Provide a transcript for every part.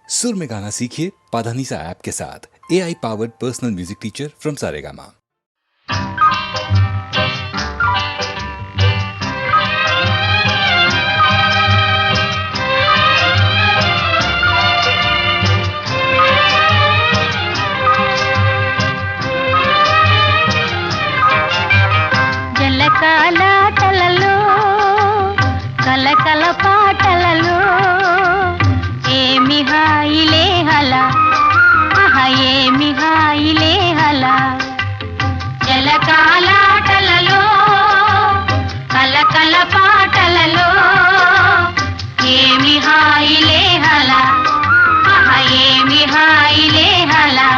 सुर में गाना सीखिए पाधानीसा ऐप के साथ। AI powered personal music teacher from Saregama. జలకాలాటలలో కలకల పాటలలో ఏమి హాయిలే హలా ఆహా ఏమి హాయిలే హలా జలకాలాటలలో కలకల పాటలలో ఏమి హాయిలే హలా ఆహా ఏమి హాయిలే హలా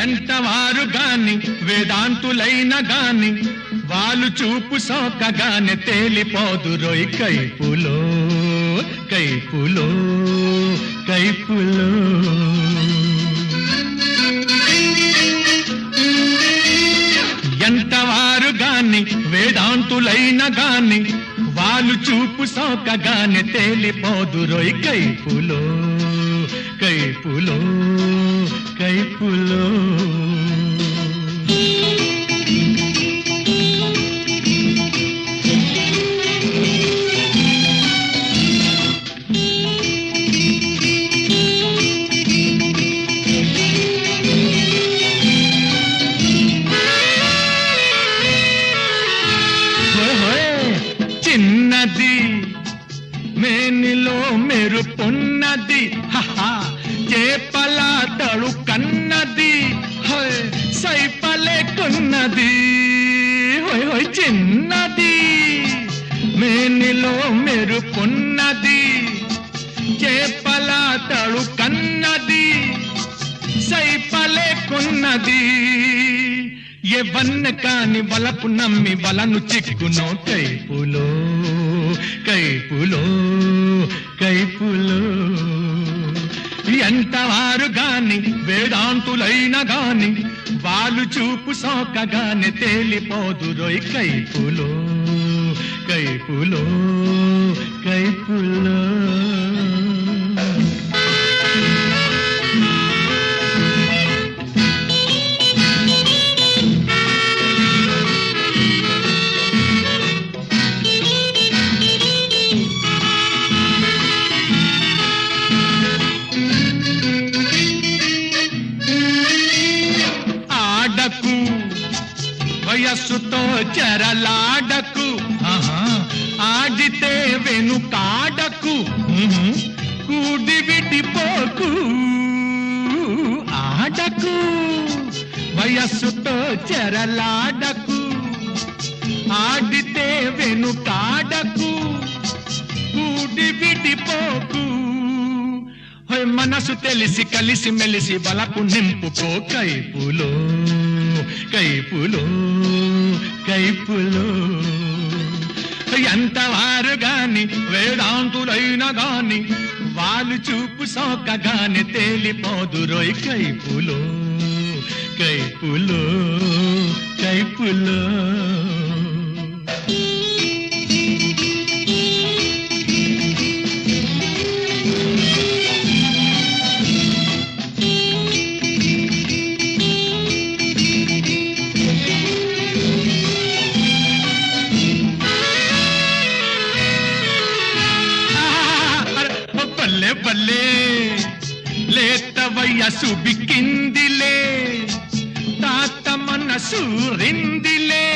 ఎంతవారు గాని వేదాంతులైన గాని వాళ్ళు చూపు సోకగానే తేలిపోదు రోయ్ కైపులో కైపులో కైపులో ఎంతవారు గాని వేదాంతులైన గాని వాళ్ళు చూపు సోకగానే తేలిపోదు రోయ్ కైపులో కైపులో కైపులో చిన్నది మేనిలో మెరుపున్నది హహా చేపల తడు కన్నది సైపలే కొన్నది హోయ్ హోయ్ చిన్నది మేనిలో మెరుపున్నది చేపల తడు కన్నది సైపలే కొన్నది ఎవన్న కాని వలపు నమ్మి వలను చిక్కునో కైపులో కైపులో కైపులో ఎంతవారు గాని వేదాంతులైన గాని వాళ్ళు చూపు సోకగానే తేలిపోదు రోయ్ కైపులో కైపులో కైపులో వయస్సుతో చెరలాడకు ఆడితే వెనుకాడకు కూడి విడిపోకు వయస్సుతో చెరలాడకు, ఆడితే వెనుకాడకు, కూడి విడిపోకు. మనసు తెలిసి కలిసి మెలిసి బలపు నింపుకో కైపులో కైపులో కైపులో. ఎంతవారు గాని వేదాంతులైన గాని వాళ్ళు చూపు సోకగానే తేలిపోదురోయ్ కైపులో కైపులో కైపులో. బల్లే బల్లే లేత వయసు బిక్కిందిలే, తాత మనసు రిందిలే,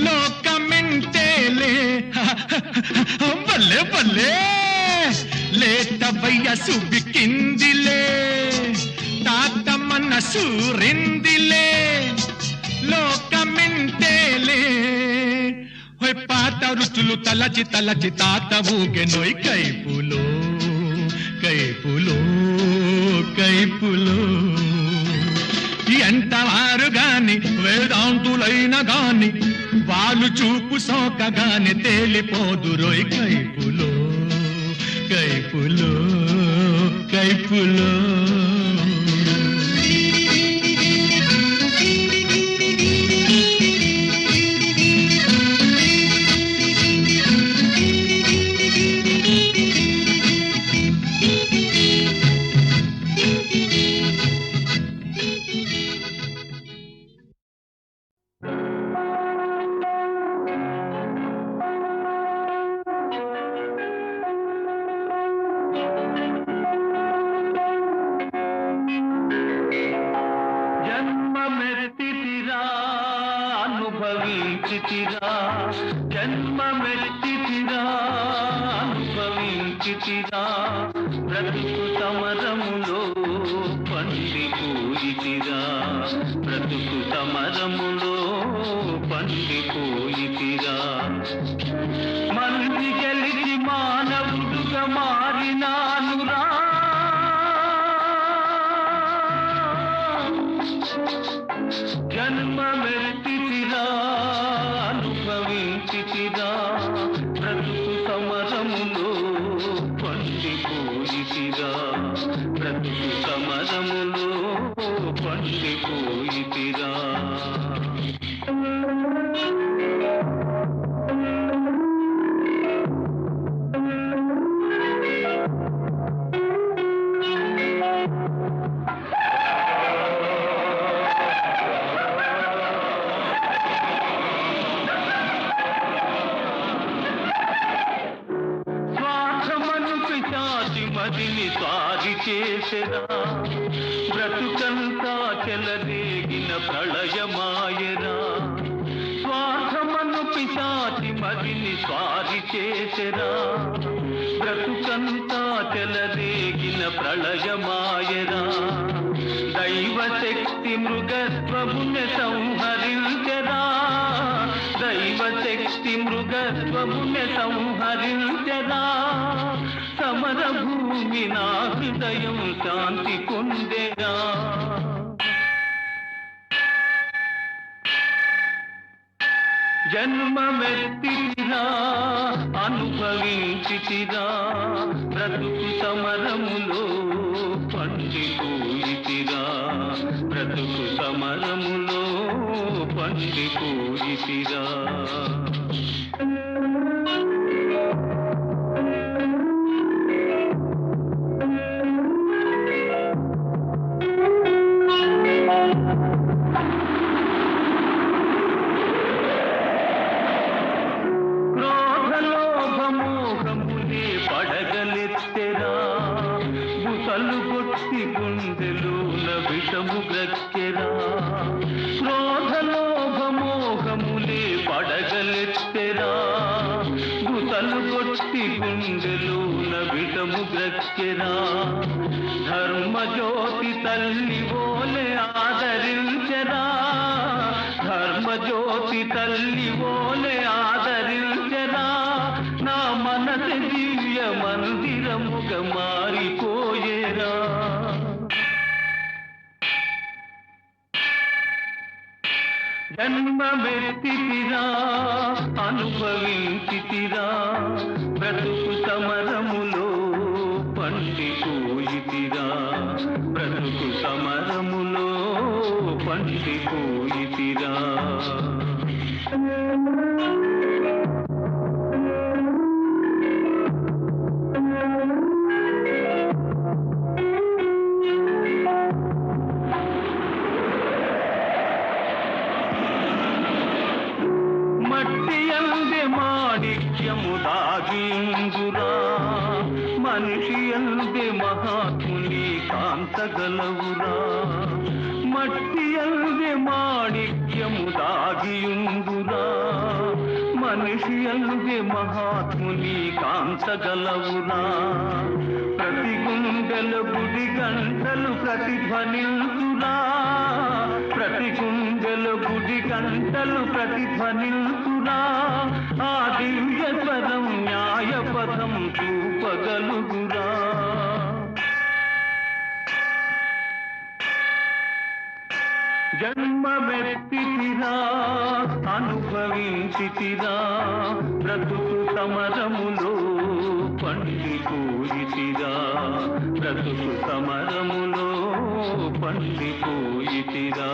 లోకమెంటేలే. బల్లే బల్లే లేత వయసు బిక్కిందిలే, తాత మనసు రిందిలే, లోకమెంటేలే. పాత రుచులు తలచి తలచి తాత ఊగెనోయ్ కైపులో కైపులో కైపులో. ఎంతవారు గాని వేదాంతులైన గాని వాళ్ళు చూపు సోకగానే తేలిపోదురోయ్ కైపులో కైపులో కైపులో. జన్మమెత్తితిరా అనుభవించితిరా, బ్రతుకు సమరములో పండిపోయితిరా, బ్రతుకు సమరములో పండిపోయితిరా. మనిషి గెలిచి మానవుడుగా మారినానురా, జన్మమెత్తితిరా అనుభవించితిరా, బ్రతుకు సమరములో పండిపోయితిరా, బ్రతుకు సమరములో పండిపోయితిరా. మదిని సాగి చేసెరా, బ్రతుకంతా చెలరేగిన ప్రళయమాయరా. స్వార్థమను పిశాచి మదిని స్వాగి చేసెరా, బ్రతుకంతా చెలరేగిన ప్రళయమాయరా. దైవశక్తి మృగత్వముని సంహరించెరా, దైవశక్తి మృగత్వముని సంహరించెరా. సమర భూమి నా హృదయం శాంతి పొందెరా, జన్మమెత్తితిరా అనుభవించితిరా, బ్రతుకు సమరములో పండిపోయితిరా, బ్రతుకు సమరములో పండిపోయితిరా. క్రోధలోభమోహములే పడగలెత్తెరా, బుసలు కొట్టి గుండెలోన విషము గ్రక్కెరా. క్రోధలోభమోహములే పడగలెత్తెరా, బుసలు కొట్టి గుండెలోన విషము గ్రక్కెరా. ధర్మజ్యోతి తల్లి ఓలే ఆదరించరా, ధర్మజ్యోతి తల్లి ఓలే ఆదరించరా, నా మనసు దివ్య మందిరముగా మారిపోయేరా. జన్మమెత్తితిరా అనుభవించితిరా, బ్రతుకు సమరములో పండిపోయితిరా, బ్రతుకు సమరములో పండిపోయితిరా. మట్టియందే మాణిక్యము దాగిందురా, మనిషి అందే మహాత్ముని కాంతగలవురా. మట్టియందే మాణిక్యము దాగియుందురా, మనిషి అందే మహాత్ముని కాంతగలవురా. ప్రతి గుండెల గుడి గంటలు ప్రతిధ్వనిల్తురా, ప్రతి గుండెల గుడి గంటలు ప్రతిధ్వనిల్తురా. ఆ దివ్య స్వరం న్యాయపథం చూపగలుగురా. జన్మమెత్తితిరా అనుభవించితిరా, బ్రతుకు సమరములో పండిపోయితిరా, బ్రతుకు సమరములో పండిపోయితిరా.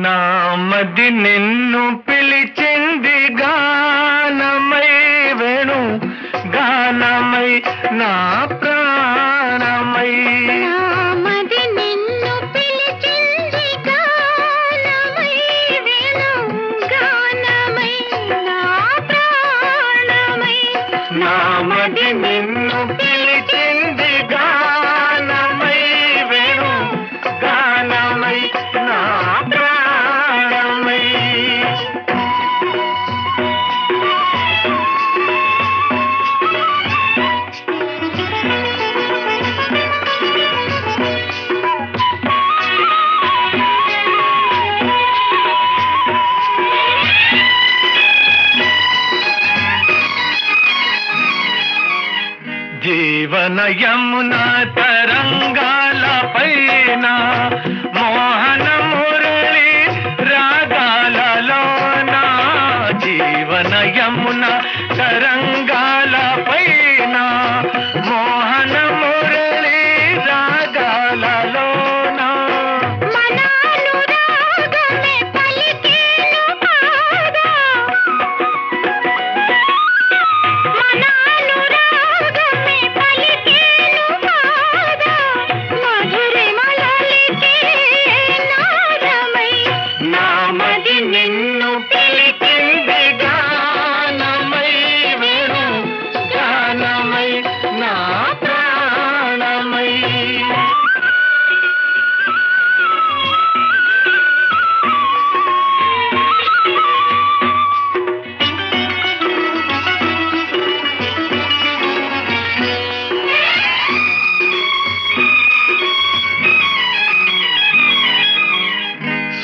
నామది నిన్ను పిలిచింది గానమై, వేణు గానమై నా ప్రాణమై. నామది నిన్ను పిలిచింది గానమై, వేణు గానమై నా ప్రాణమై. నామది నిన్ను పిలిచింది గానమై, వేణు గానమై నా ప్రాణమై. జీవన యమున తరంగాల పైన మోహన మురళి రాగాలలోన, జీవన యమున తరంగాల పైన మోహన మురళి రాగాలలోన. మనానురాగమే పలికేను కాదా, మనానురాగమే పలికేను కాదా, మధురిమలలికే నాదమై. నామది నిన్ను పిలిచింది గానమై, వేణు గానమై నా ప్రాణమై.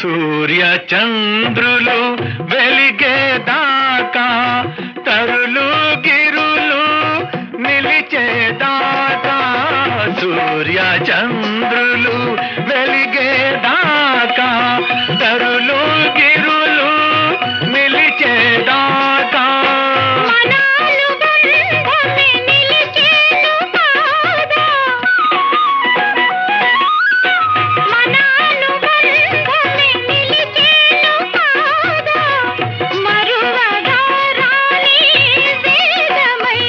సూర్య చంద్రులు వెలిగేదాకా, తరులు గిరులు నిలిచేదాకా, సూర్య చంద్రులు వెలిగేదాకా, తరులు గిరులు నిలిచేదాకా. మనాలు బంధమే నిలిచేను కాదా, మనాలు బంధమే నిలిచేను కాదా, మరువగా రాని వేదమై.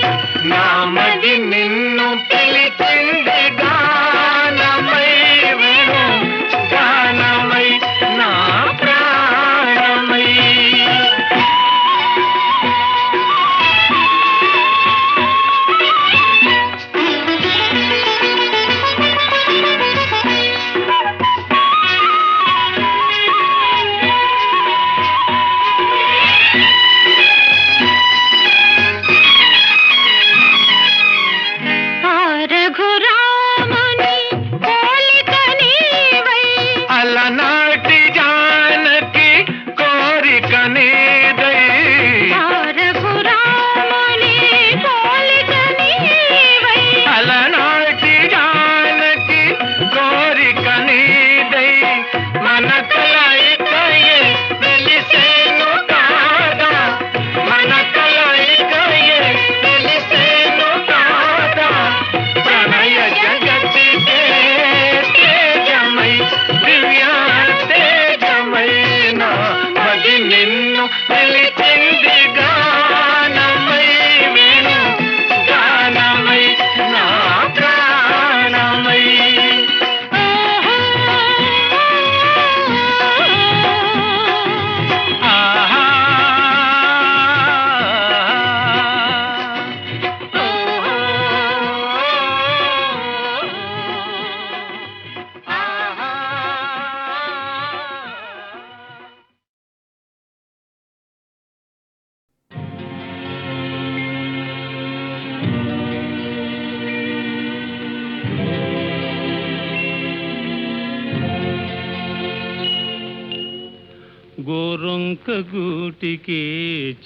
గోరొంక గూటికి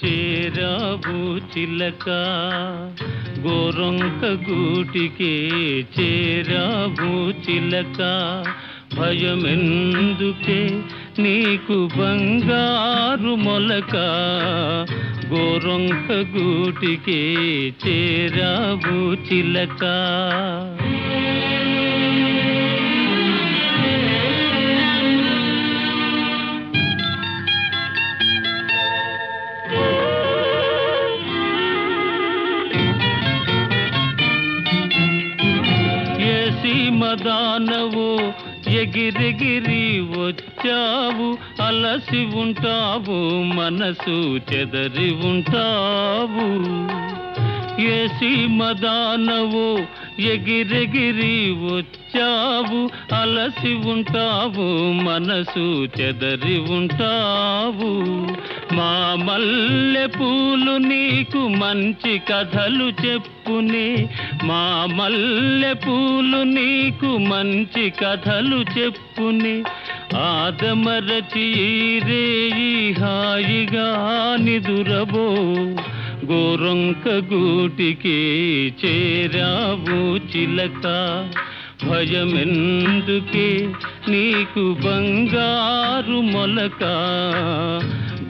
చేరావు చిలక గోరొంక గూటికి చేరావు చిలక భయమెందుకే నీకు బంగారు మొలక గోరొంక గూటికి చేరావు చిలక మదానవు ఎగిరెగిరి వచ్చావు అలసి ఉంటావు మనసు చెదరి ఉంటావు ఏసి మదానవు ఎగిరెగిరి వచ్చావు అలసి ఉంటావు మనసు చెదరి ఉంటావు మా మల్లె పూలు నీకు మంచి కథలు చెప్పునే మా మల్లె పూలు నీకు మంచి కథలు చెప్పునే ఆదమరచి రేయి హాయిగా నిదురబో గోరొంక గూటికి చేరావు చిలక భయమెందుకే నీకు బంగారు మొలక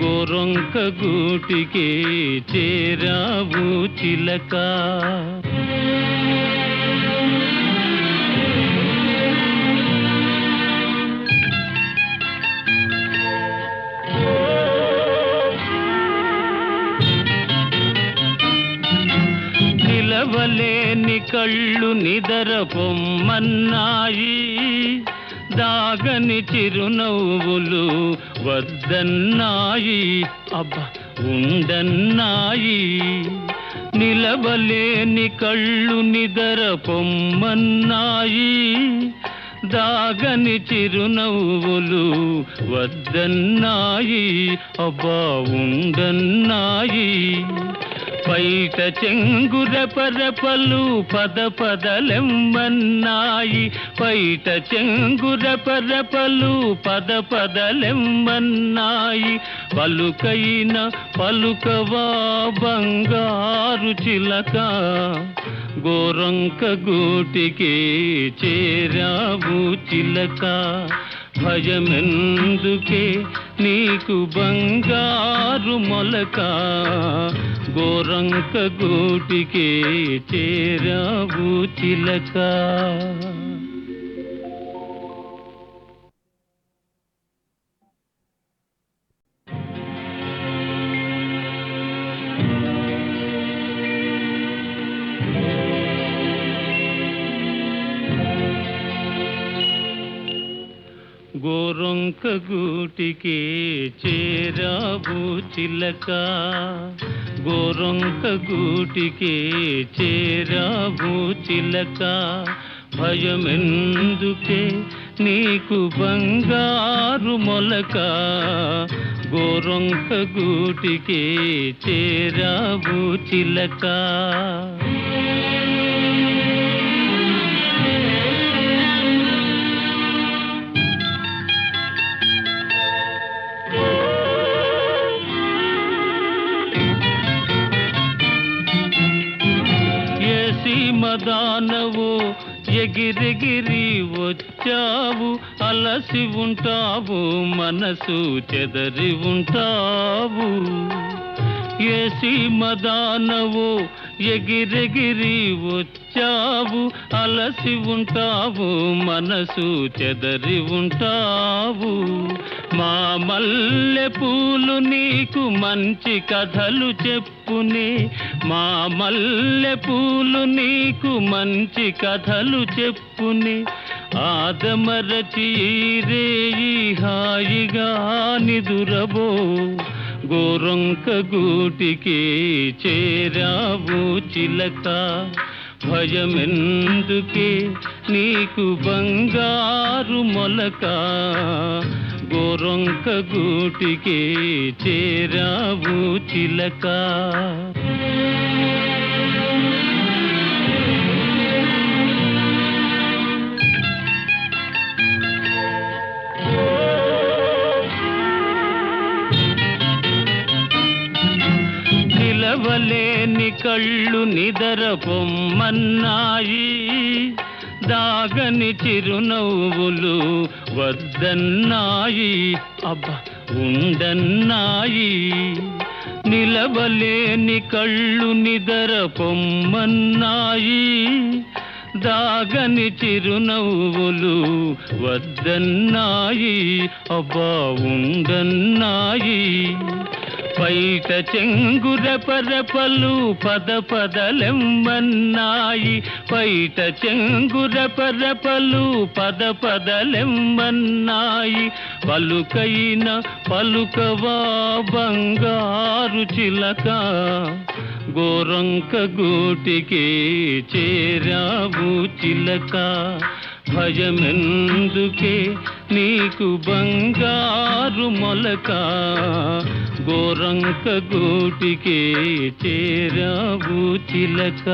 గోరొంక గూటికి చేరావు చిలక నిలవలేని కళ్ళు నిదర పొమ్మన్నాయి దాగని చిరునవ్వులు వద్దన్నాయి అబ్బా ఉండన్నాయి నిలవలేని కళ్ళు నిదర పొమ్మన్నాయి దాగని చిరునవ్వులు వద్దన్నాయి అబ్బా ఉండన్నాయి పైట చెంగురపరపలు పదపదలెమ్మన్నాయి పైట చెంగురపరపలు పదపదలెమ్మన్నాయి పలుకైన పలుకవా బంగారు చిలక గోరొంక గూటికి చేరావు చిలక భయమెందుకే నీకు బంగారు మొలక గోరొంక గూటికి చేరావు చిలక గోరొంక గూటికి చేరావు చిలక గోరొంక గూటికి చేరావు చిలక భయమెందుకే నీకు బంగారు మొలక గోరొంక గూటికి చేరావు చిలక మదానవు ఎగిరెగిరి వచ్చావు అలసి ఉంటావు మనసు చెదరి ఉంటావు ఏసి మదానవు ఎగిరెగిరి వచ్చావు అలసి ఉంటావు మనసు చెదరి ఉంటావు మా మల్లె పూలు నీకు మంచి కథలు చెప్పునే మా మల్లె పూలు నీకు మంచి కథలు చెప్పునే ఆదమరచి రేయి హాయిగా నిదురబో గోరొంక గూటికి చేరావు చిలక భయమెందుకే నీకు బంగారు మొలక గోరొంక గూటికి చేరావు చిలక కళ్ళు నిదర పొమ్మన్నాయి, దాగని చిరునవ్వులు వద్దన్నాయి, అబ్బా ఉండన్నాయి. నిలవలేని కళ్ళు నిదర పొమ్మన్నాయి, దాగని చిరునవ్వులు వద్దన్నాయి, అబ్బా ఉండన్నాయి. పైట చెంగురెపరెపలు పద పదలెమ్మన్నాయి, పైట చెంగురెపరెపలు పద పదలెమ్మన్నాయి. పలుకైన పలుకవా బంగారు చిలక, గోరంక గూటికి చేరావు చిలక. భయమెందుకే నీకు బంగారు మొలక, గోరంక గూటికి చేరావు చిలక.